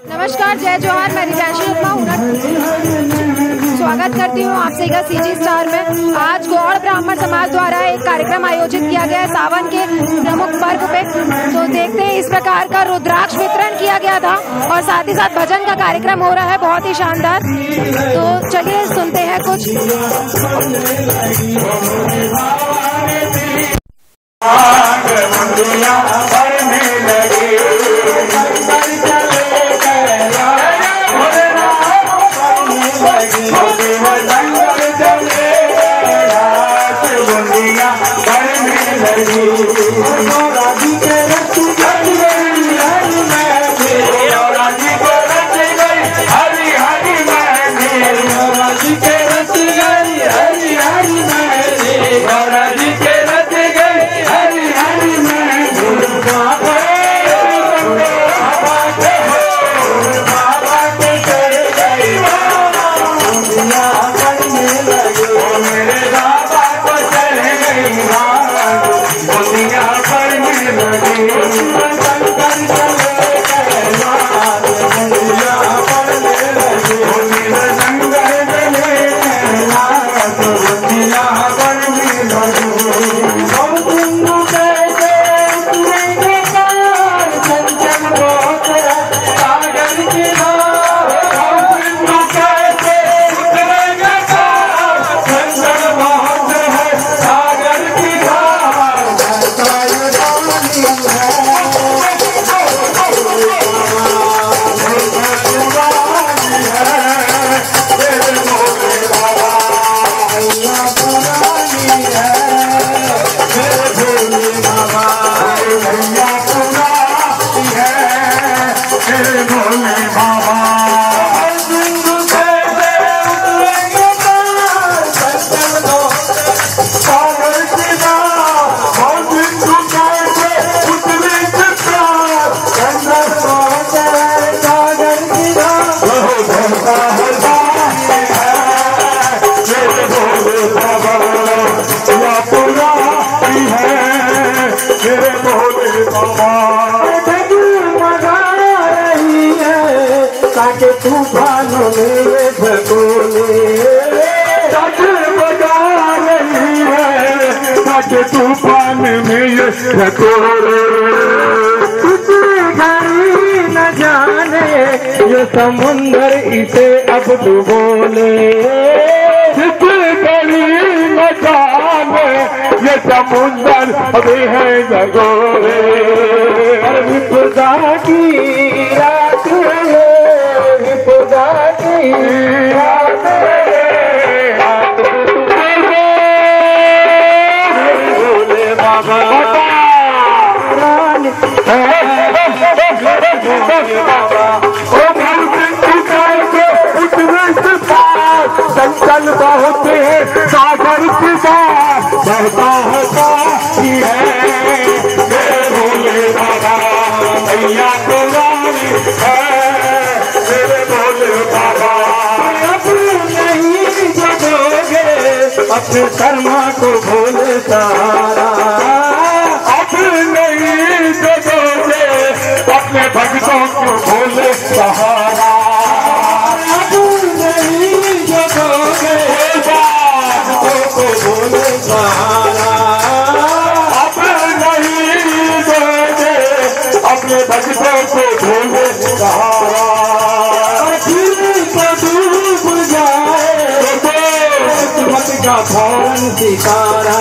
नमस्कार, जय जोहार। मैं रिजांशी उपमा स्वागत करती हूँ आप सभी का सीजी स्टार में। आज गौड़ ब्राह्मण समाज द्वारा एक कार्यक्रम आयोजित किया गया है सावन के प्रमुख पर्व पे। तो देखते हैं, इस प्रकार का रुद्राक्ष वितरण किया गया था और साथ ही साथ भजन का कार्यक्रम हो रहा है, बहुत ही शानदार। तो चलिए सुनते हैं कुछ। तूफानों में भगोले बजा रही है, ताकि तूफान में ये भगोले कुछ घड़ी न जाने ये समुंदर इसे अब डुबोले, कुछ घड़ी न जाने ये समुंदर अभी है भगोले। विपदा की रात है, विपदा की रात भोले बाबा संचल बहुत है सागर की बात बहता है भोले बाबा भैया को रानी है मेरे भोले बाबा। अब नहीं जगोगे अपने कर्मा को भोले सहारा, अब नहीं जगोगे अपने भक्तों को भोले सहारा, अब नहीं जगोगे भक्तों को भोले सहारा, अब नहीं दोगे अपने भक्तों को भोले सहारा। डूब जाए किस्मत का भवन सितारा,